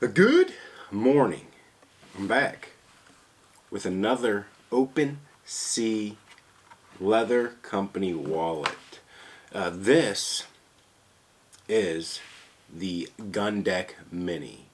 Good morning. I'm back with another Open Sea Leather Company wallet. This is the Gun Deck Mini.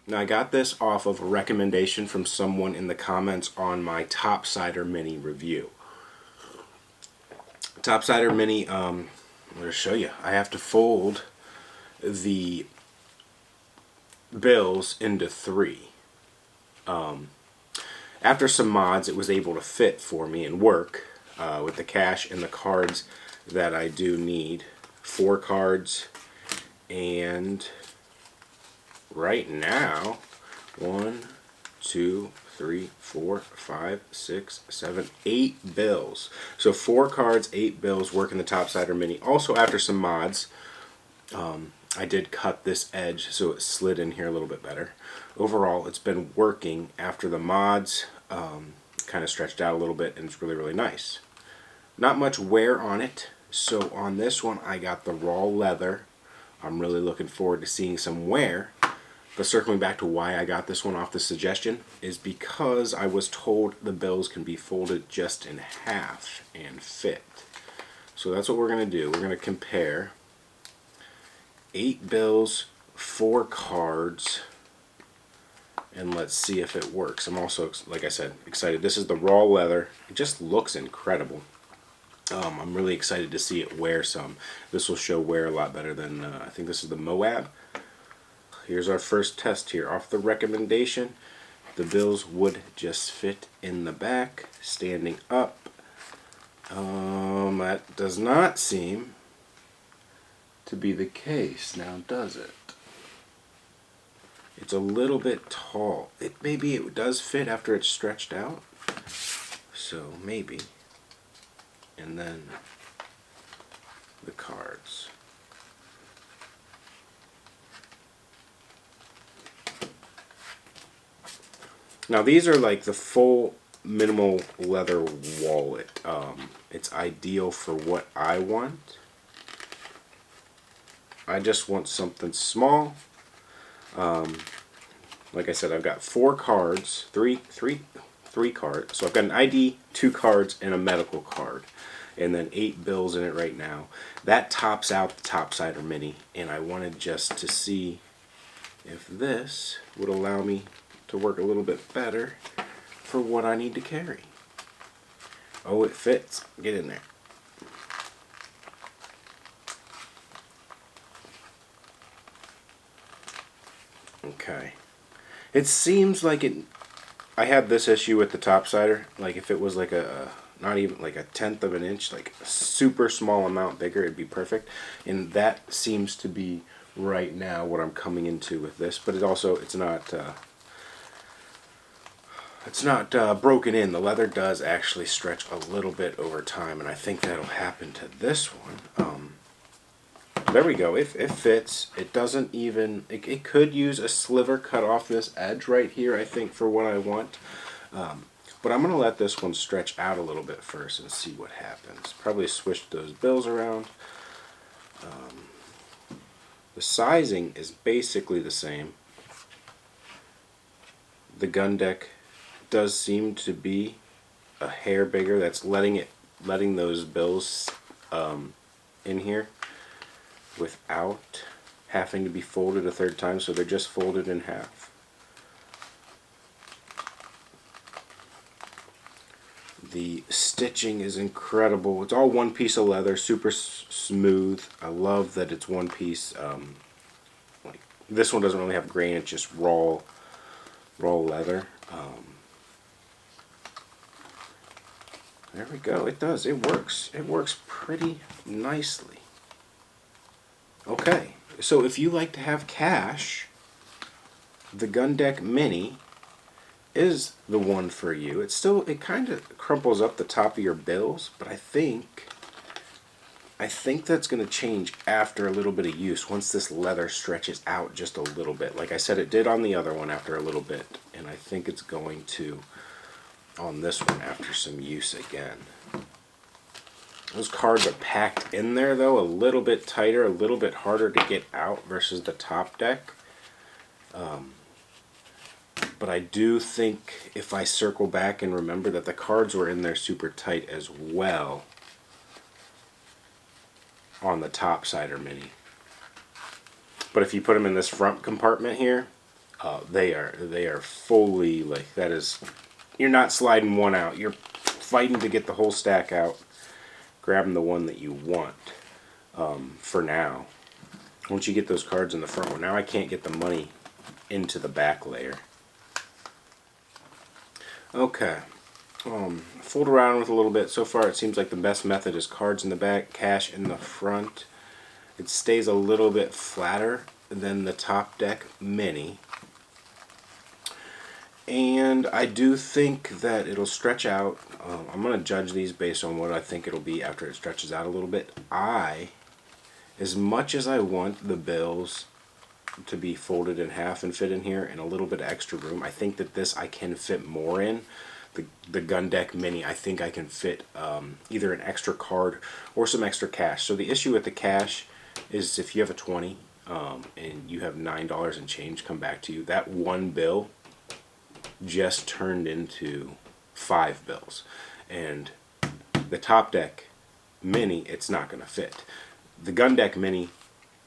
Now, I got this off of a recommendation from someone in the comments on my Top Cider Mini review. Top Cider Mini, I'm going to show you. I have to fold the bills into three. After some mods, it was able to fit for me and work with the cash and the cards that I do need. 4 cards, and right now 1, 2, 3, 4, 5, 6, 7, 8 bills. So 4 cards, 8 bills work in the Top Cider Mini. Also, after some mods, I did cut this edge so it slid in here a little bit better. Overall, it's been working after the mods. Kind of stretched out a little bit, and it's really nice. Not much wear on it. So on this one, I got the raw leather. I'm really looking forward to seeing some wear. But circling back to why I got this one off the suggestion is because I was told the bills can be folded just in half and fit. So that's what we're going to do. We're going to compare 8 bills, 4 cards, and let's see if it works. I'm also, like I said, excited. This is the raw leather. It just looks incredible. I'm really excited to see it wear some. This will show wear a lot better than, I think this is the Moab. Here's our first test here. Off the recommendation, the bills would just fit in the back, standing up. That does not seem to be the case now, does it? It's a little bit tall. Maybe it does fit after it's stretched out. So maybe. And then the cards. Now these are like the full minimal leather wallet. It's ideal for what I want. I just want something small. Like I said, I've got 4 cards, three cards. So I've got an ID, 2 cards, and a medical card, and then 8 bills in it right now. That tops out the Top Cider Mini, and I wanted just to see if this would allow me to work a little bit better for what I need to carry. Oh, it fits. Get in there. Okay. It seems like I had this issue with the Top Cider. Like if it was like not even like 1/10 of an inch, like a super small amount bigger, it'd be perfect. And that seems to be right now what I'm coming into with this. But it's not broken in. The leather does actually stretch a little bit over time, and I think that'll happen to this one. There we go. It fits. It doesn't even. It could use a sliver cut off this edge right here, I think, for what I want. But I'm going to let this one stretch out a little bit first and see what happens. Probably switch those bills around. The sizing is basically the same. The gun deck does seem to be a hair bigger. That's letting those bills in here without having to be folded a third time, so they're just folded in half. The stitching is incredible. It's all one piece of leather, super smooth. I love that it's one piece. Like this one doesn't really have grain; it's just raw leather. There we go. It does. It works. It works pretty nicely. Okay, so if you like to have cash, the Gun Deck Mini is the one for you. It kind of crumples up the top of your bills, but I think that's going to change after a little bit of use once this leather stretches out just a little bit. Like I said, it did on the other one after a little bit, and I think it's going to on this one after some use again. Those cards are packed in there though, a little bit tighter, a little bit harder to get out versus the top deck. But I do think if I circle back and remember that the cards were in there super tight as well on the top Cider Mini. But if you put them in this front compartment here, they are fully, like, that is, you're not sliding one out. You're fighting to get the whole stack out, grabbing the one that you want for now. Once you get those cards in the front, well, now I can't get the money into the back layer. Okay, fooled around with a little bit. So far it seems like the best method is cards in the back, cash in the front. It stays a little bit flatter than the top deck Mini. And I do think that it'll stretch out. I'm going to judge these based on what I think it'll be after it stretches out a little bit. As much as I want the bills to be folded in half and fit in here and a little bit of extra room, I think that this I can fit more in. The Gun Deck Mini, I think I can fit either an extra card or some extra cash. So the issue with the cash is if you have a 20 and you have $9 and change come back to you, that one bill just turned into 5 bills. And the top deck Mini, it's not going to fit. The Gun Deck Mini,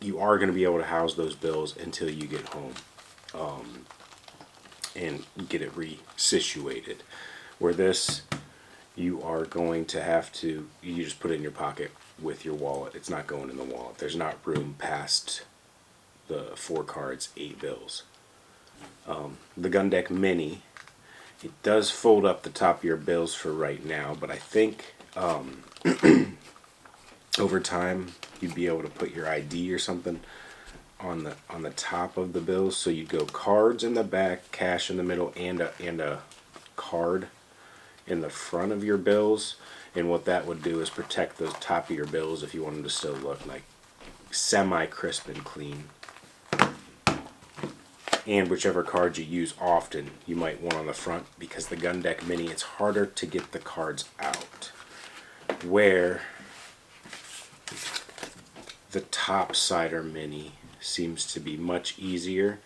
you are going to be able to house those bills until you get home and get it resituated. Where this, you are going to have to, you just put it in your pocket with your wallet. It's not going in the wallet. There's not room past the 4 cards, 8 bills. The Gun Deck Mini, it does fold up the top of your bills for right now, but I think over time you'd be able to put your ID or something on the top of the bills. So you'd go cards in the back, cash in the middle, and a card in the front of your bills. And what that would do is protect the top of your bills if you want them to still look like semi-crisp and clean. And whichever card you use often, you might want on the front, because the Gun Deck Mini, it's harder to get the cards out. Where the top Cider Mini seems to be much easier.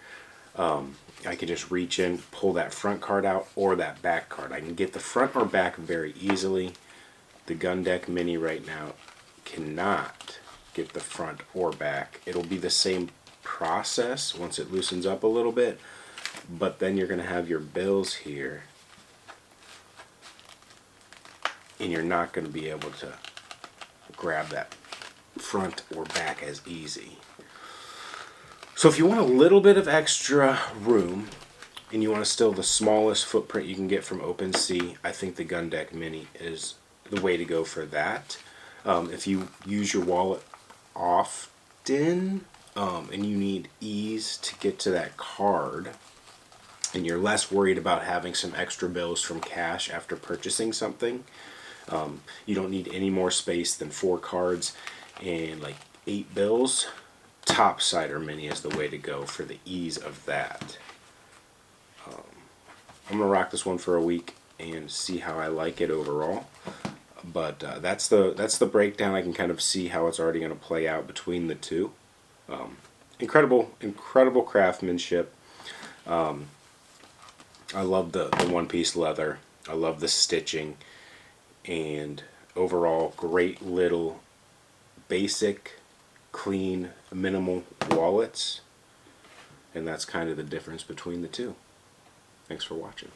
I can just reach in, pull that front card out or that back card. I can get the front or back very easily. The Gun Deck Mini right now cannot get the front or back. It'll be the same process once it loosens up a little bit, but then you're going to have your bills here and you're not going to be able to grab that front or back as easy. So if you want a little bit of extra room and you want to still the smallest footprint you can get from OpenSea, I think the Gun Deck Mini is the way to go for that. If you use your wallet often and you need ease to get to that card, and you're less worried about having some extra bills from cash after purchasing something, you don't need any more space than 4 cards and like 8 bills, top Cider Mini is the way to go for the ease of that. I'm going to rock this one for a week and see how I like it overall. But that's the breakdown. I can kind of see how it's already going to play out between the two. Incredible craftsmanship. I love the one-piece leather. I love the stitching. And overall, great little basic, clean, minimal wallets. And that's kind of the difference between the two. Thanks for watching.